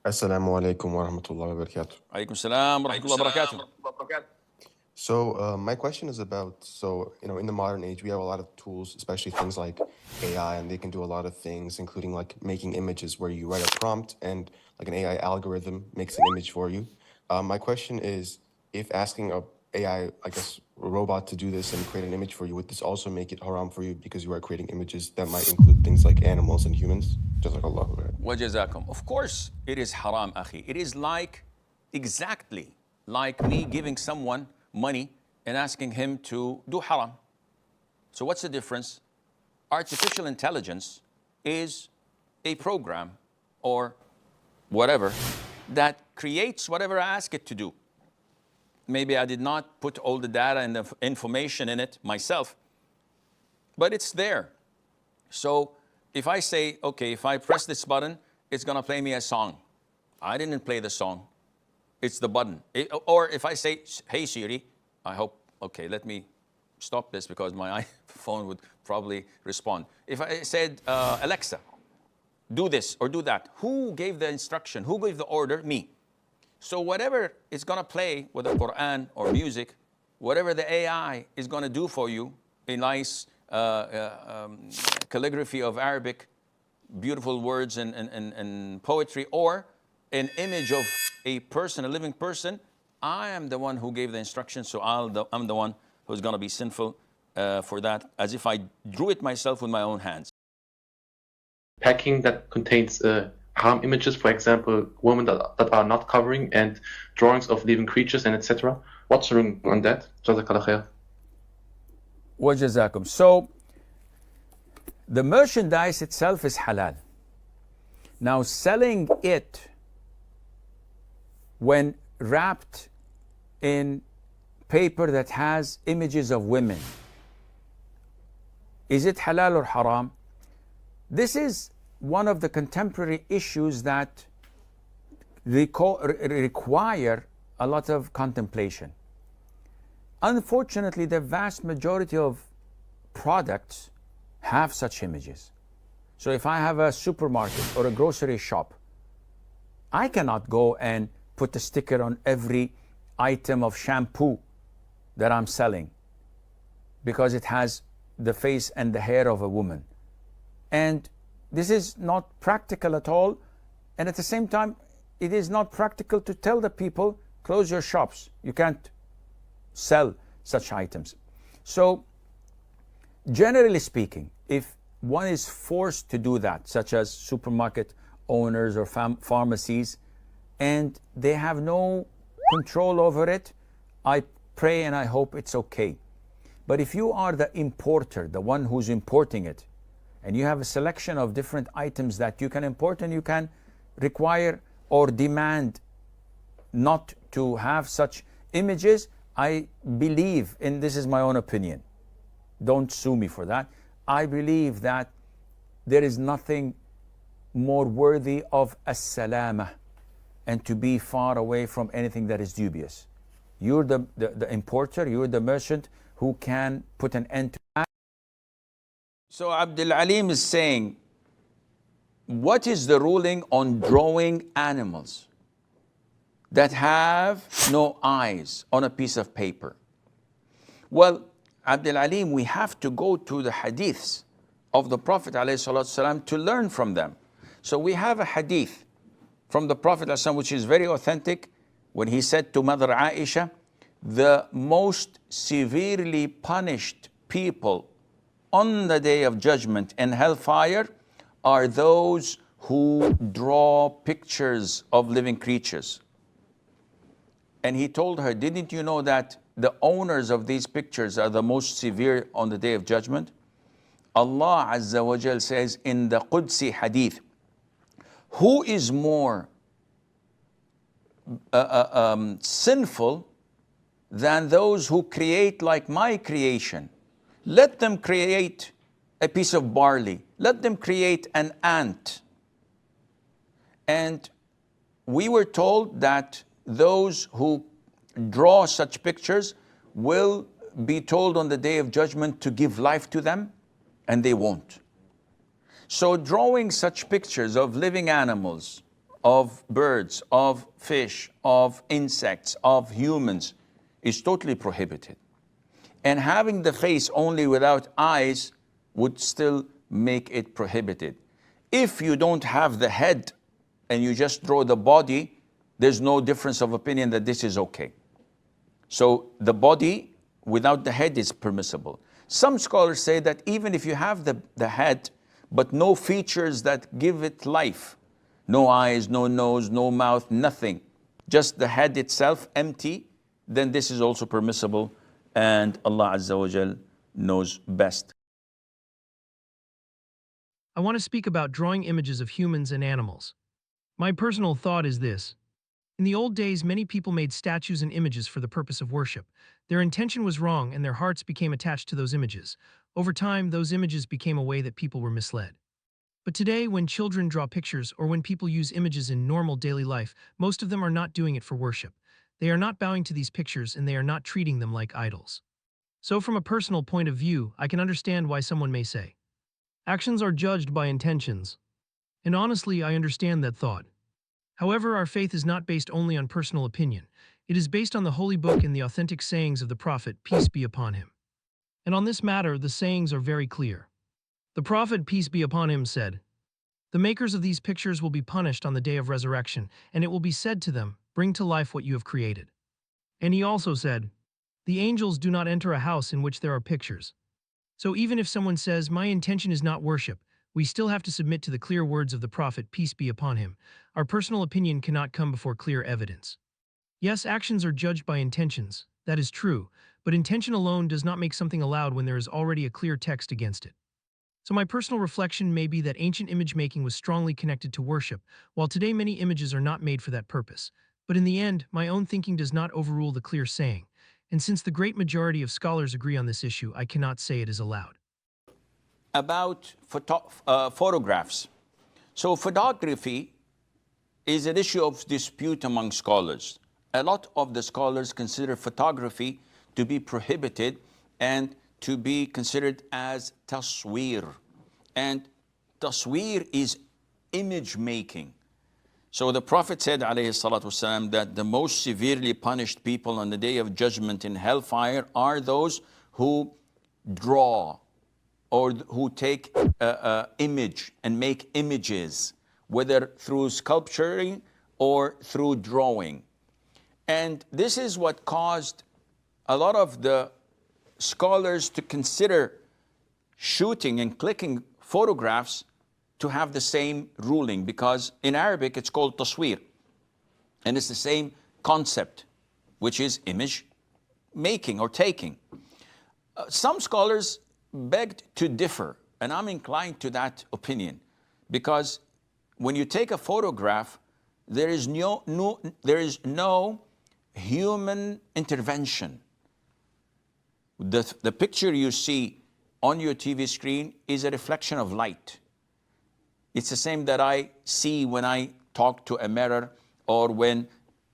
Assalamu alaikum wa rahmatullahi wa barakatuh. عليكم السلام ورحمة الله وبركاته. So, my question is about, in the modern age, we have a lot of tools, especially things like AI, and they can do a lot of things, including like making images where you write a prompt and like an AI algorithm makes an image for you. My question is, if asking a AI, I guess, a robot to do this and create an image for you, would this also make it haram for you because you are creating images that might include things like animals and humans? Jazakallahu khair. وجزاكم. Of course, it is haram, akhi. It is exactly like me giving someone money and asking him to do haram. So what's the difference? Artificial intelligence is a program or whatever that creates whatever I ask it to do. Maybe I did not put all the data and the information in it myself, but it's there. So if I say, okay, if I press this button, it's gonna play me a song. I didn't play the song, it's the button. Or if I say, hey Siri, okay, let me stop this because my iPhone would probably respond. If I said, Alexa, do this or do that, who gave the instruction? Who gave the order? Me. So whatever is gonna play, whether Quran or music, whatever the AI is gonna do for you, a nice calligraphy of Arabic, beautiful words and poetry, or an image of a person, a living person, I am the one who gave the instructions, so I'm the one who's gonna be sinful for that, as if I drew it myself with my own hands. Packing that contains haram images, for example, women that are not covering, and drawings of living creatures and etc. What's wrong on that? Jazakallah khair. وجزاكم. So the merchandise itself is halal. Now selling it when wrapped in paper that has images of women, is it halal or haram? This is one of the contemporary issues that require a lot of contemplation. Unfortunately, the vast majority of products have such images. So if I have a supermarket or a grocery shop, I cannot go and put a sticker on every item of shampoo that I'm selling because it has the face and the hair of a woman. And this is not practical at all. And at the same time, it is not practical to tell the people, close your shops. You can't sell such items. So generally speaking, if one is forced to do that, such as supermarket owners or pharmacies, and they have no control over it, I pray and I hope it's okay. But if you are the importer, the one who's importing it, and you have a selection of different items that you can import, and you can require or demand not to have such images, I believe, and this is my own opinion, don't sue me for that, I believe that there is nothing more worthy of as-salama, and to be far away from anything that is dubious. You're the importer, you're the merchant who can put an end to that. So Abdul Alim is saying, what is the ruling on drawing animals that have no eyes on a piece of paper? Well, Abdul Alim, we have to go to the hadiths of the Prophet ﷺ to learn from them. So we have a hadith from the Prophet ﷺ which is very authentic, when he said to Mother Aisha, the most severely punished people on the day of judgment in hellfire are those who draw pictures of living creatures. And he told her, didn't you know that the owners of these pictures are the most severe on the day of judgment? Allah Azza wa Jal says in the Qudsi hadith, who is more sinful than those who create like my creation? Let them create a piece of barley. Let them create an ant. And we were told that those who draw such pictures will be told on the day of judgment to give life to them, and they won't. So drawing such pictures of living animals of birds, of fish, of insects, of humans is totally prohibited. And having the face only without eyes would still make it prohibited. If you don't have the head and you just draw the body, there's no difference of opinion that this is okay. So the body without the head is permissible. Some scholars say that even if you have the head, but no features that give it life, no eyes, no nose, no mouth, nothing, just the head itself empty, then this is also permissible, and Allah Azza wa Jal knows best. I want to speak about drawing images of humans and animals. My personal thought is this. In the old days, many people made statues and images for the purpose of worship. Their intention was wrong and their hearts became attached to those images. Over time, those images became a way that people were misled. But today, when children draw pictures or when people use images in normal daily life, most of them are not doing it for worship. They are not bowing to these pictures and they are not treating them like idols. So from a personal point of view, I can understand why someone may say, actions are judged by intentions. And honestly, I understand that thought. However, our faith is not based only on personal opinion. It is based on the Holy Book and the authentic sayings of the Prophet, peace be upon him. And on this matter, the sayings are very clear. The Prophet, peace be upon him, said, "The makers of these pictures will be punished on the day of resurrection, and it will be said to them, bring to life what you have created." And he also said, "The angels do not enter a house in which there are pictures." So even if someone says, my intention is not worship, we still have to submit to the clear words of the Prophet, peace be upon him. Our personal opinion cannot come before clear evidence. Yes, actions are judged by intentions, that is true, but intention alone does not make something allowed when there is already a clear text against it. So my personal reflection may be that ancient image making was strongly connected to worship, while today many images are not made for that purpose. But in the end, my own thinking does not overrule the clear saying, and since the great majority of scholars agree on this issue, I cannot say it is allowed. About photographs. So photography is an issue of dispute among scholars. A lot of the scholars consider photography to be prohibited and to be considered as tasweer. And tasweer is image making. So the Prophet said, alayhi salatu wasalam, that the most severely punished people on the day of judgment in hellfire are those who draw or who take image and make images, whether through sculpturing or through drawing. And this is what caused a lot of the scholars to consider shooting and clicking photographs to have the same ruling, because in Arabic it's called tasweer, and it's the same concept, which is image making or taking. Some scholars begged to differ, and I'm inclined to that opinion, because when you take a photograph, there is no human intervention. The picture you see on your TV screen is a reflection of light. It's the same that I see when I talk to a mirror or when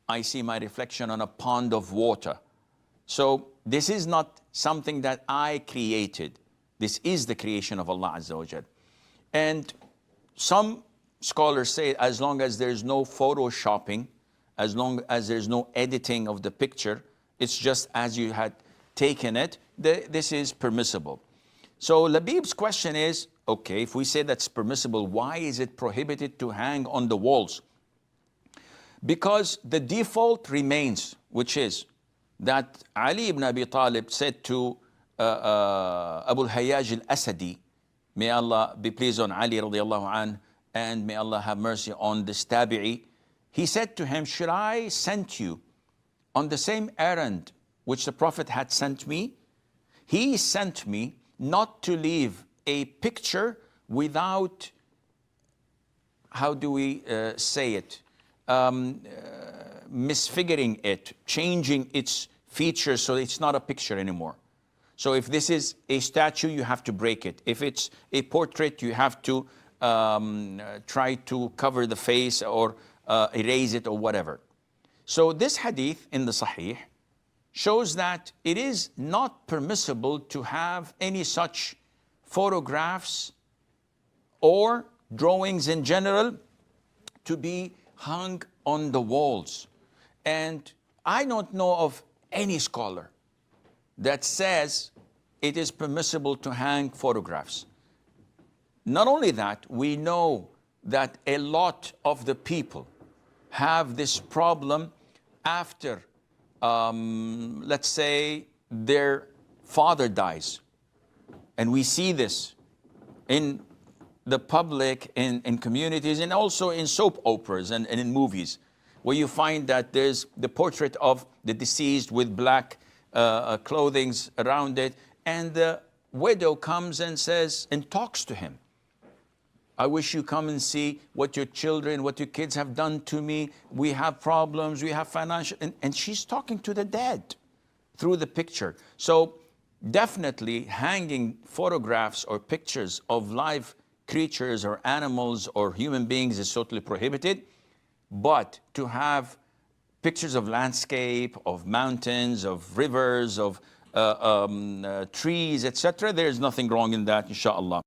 I see my reflection on a pond of water. So this is not something that I created. This is the creation of Allah Azza wa Jal. And some scholars say as long as there's no photoshopping, as long as there's no editing of the picture, it's just as you had taken it, this is permissible. So Labib's question is, okay, if we say that's permissible, why is it prohibited to hang on the walls? Because the default remains, which is that Ali ibn Abi Talib said to Abu al-Hayyaj al-Asadi, may Allah be pleased on Ali radiallahu anh, and may Allah have mercy on this tabi'i, he said to him, should I send you on the same errand which the Prophet had sent me? He sent me not to leave a picture without, how do we say it, misfiguring it, changing its features so it's not a picture anymore. So if this is a statue, you have to break it. If it's a portrait, you have to try to cover the face or erase it or whatever. So this hadith in the Sahih shows that it is not permissible to have any such photographs or drawings in general to be hung on the walls. And I don't know of any scholar that says it is permissible to hang photographs. Not only that, we know that a lot of the people have this problem after, let's say, their father dies. And we see this in the public, in communities, and also in soap operas and in movies, where you find that there's the portrait of the deceased with black clothing around it, and the widow comes and says and talks to him. I wish you come and see what your children, what your kids have done to me. We have problems, we have financial, and she's talking to the dead through the picture. So definitely hanging photographs or pictures of live creatures or animals or human beings is totally prohibited. But to have pictures of landscape, of mountains, of rivers, of trees, etc., there is nothing wrong in that, inshallah.